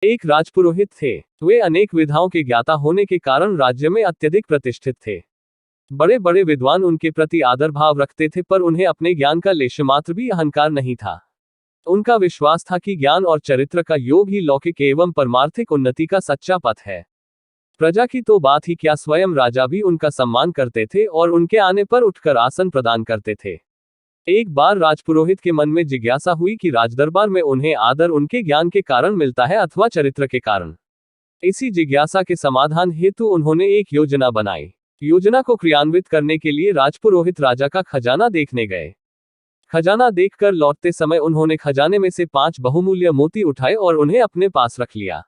एक राजपुरोहित थे। वे अनेक विधाओं के ज्ञाता होने के कारण राज्य में अत्यधिक प्रतिष्ठित थे। बड़े बड़े विद्वान उनके प्रति आदर भाव रखते थे, पर उन्हें अपने ज्ञान का लेशमात्र भी अहंकार नहीं था। उनका विश्वास था कि ज्ञान और चरित्र का योग ही लौकिक एवं परमार्थिक उन्नति का सच्चा पथ है। प्रजा की तो बात ही क्या, स्वयं राजा भी उनका सम्मान करते थे और उनके आने पर उठकर आसन प्रदान करते थे। एक बार राजपुरोहित के मन में जिज्ञासा हुई कि राजदरबार में उन्हें आदर उनके ज्ञान के कारण मिलता है अथवा चरित्र के कारण। इसी जिज्ञासा के समाधान हेतु उन्होंने एक योजना बनाई। योजना को क्रियान्वित करने के लिए राजपुरोहित राजा का खजाना देखने गए। खजाना देखकर लौटते समय उन्होंने खजाने में से 5 बहुमूल्य मोती उठाए और उन्हें अपने पास रख लिया।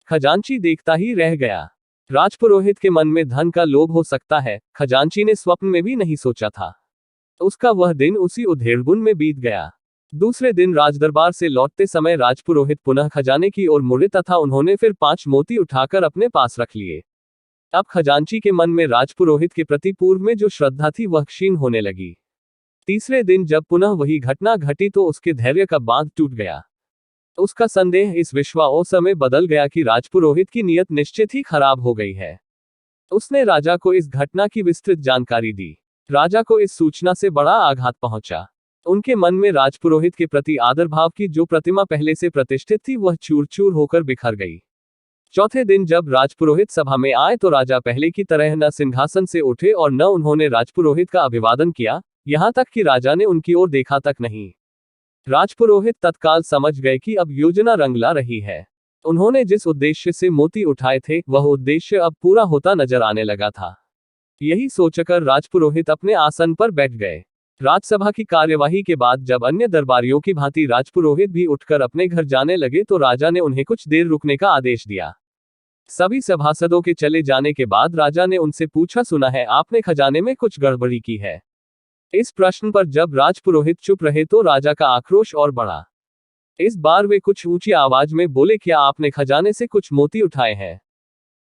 खजांची देखता ही रह गया। राजपुरोहित के मन में धन का लोभ हो सकता है, खजांची ने स्वप्न में भी नहीं सोचा था। उसका वह दिन उसी उधेड़बुन में बीत गया। दूसरे दिन राजदरबार से लौटते समय राजपुरोहित पुनः खजाने की ओर मुड़े तथा उन्होंने फिर 5 मोती उठाकर अपने पास रख लिए। अब खजांची के मन में राजपुरोहित के प्रति पूर्व में जो श्रद्धा थी वह क्षीण होने लगी। तीसरे दिन जब पुनः वही घटना घटी तो उसके धैर्य का बांध टूट गया। उसका संदेह इस विश्वास में बदल गया कि राजपुरोहित की नीयत निश्चित ही खराब हो गई है। उसने राजा को इस घटना की विस्तृत जानकारी दी। राजा को इस सूचना से बड़ा आघात पहुंचा। उनके मन में राजपुरोहित के प्रति आदर भाव की जो प्रतिमा पहले से प्रतिष्ठित थी वह चूर चूर होकर बिखर गई। चौथे दिन जब राजपुरोहित सभा में आए तो राजा पहले की तरह न सिंहासन से उठे और न उन्होंने राजपुरोहित का अभिवादन किया, यहां तक कि राजा ने उनकी ओर देखा तक नहीं। राजपुरोहित तत्काल समझ गए कि अब योजना रंग ला रही है। उन्होंने जिस उद्देश्य से मोती उठाए थे वह उद्देश्य अब पूरा होता नजर आने लगा था। यही सोचकर राजपुरोहित अपने आसन पर बैठ गए। राजसभा की कार्यवाही के बाद जब अन्य दरबारियों की भांति राजपुरोहित भी उठकर अपने घर जाने लगे तो राजा ने उन्हें कुछ देर रुकने का आदेश दिया। सभी सभासदों के चले जाने के बाद राजा ने उनसे पूछा, सुना है आपने खजाने में कुछ गड़बड़ी की है? इस प्रश्न पर जब राजपुरोहित चुप रहे तो राजा का आक्रोश और बढ़ा। इस बार वे कुछ ऊंची आवाज में बोले, क्या आपने खजाने से कुछ मोती उठाए हैं?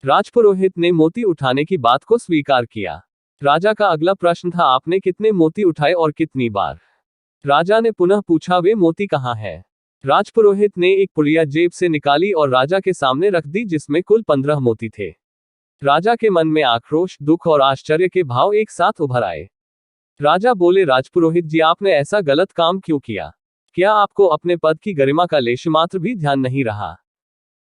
राजपुरोहित ने मोती उठाने की बात को स्वीकार किया। राजा का अगला प्रश्न था, आपने कितने मोती उठाए और कितनी बार? राजा ने पुनः पूछा, वे मोती कहाँ है? राजपुरोहित ने एक पुड़िया जेब से निकाली और राजा के सामने रख दी जिसमें कुल 15 मोती थे। राजा के मन में आक्रोश, दुख और आश्चर्य के भाव एक साथ उभर आए। राजा बोले, राजपुरोहित जी, आपने ऐसा गलत काम क्यों किया? क्या आपको अपने पद की गरिमा का लेशमात्र भी ध्यान नहीं रहा?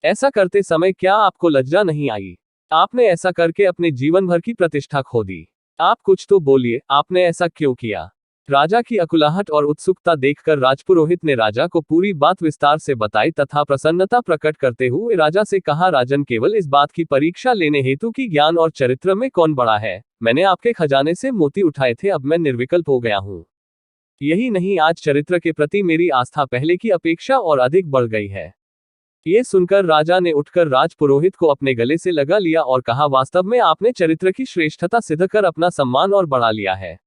ऐसा करते समय क्या आपको लज्जा नहीं आई? आपने ऐसा करके अपने जीवन भर की प्रतिष्ठा खो दी। आप कुछ तो बोलिए, आपने ऐसा क्यों किया? राजा की अकुलाहट और उत्सुकता देखकर राजपुरोहित ने राजा को पूरी बात विस्तार से बताई तथा प्रसन्नता प्रकट करते हुए राजा से कहा, राजन, केवल इस बात की परीक्षा लेने हेतु कि ज्ञान और चरित्र में कौन बड़ा है, मैंने आपके खजाने से मोती उठाए थे। अब मैं निर्विकल्प हो गया हूँ। यही नहीं, आज चरित्र के प्रति मेरी आस्था पहले की अपेक्षा और अधिक बढ़ गई है। ये सुनकर राजा ने उठकर राजपुरोहित को अपने गले से लगा लिया और कहा, वास्तव में आपने चरित्र की श्रेष्ठता सिद्ध कर अपना सम्मान और बढ़ा लिया है।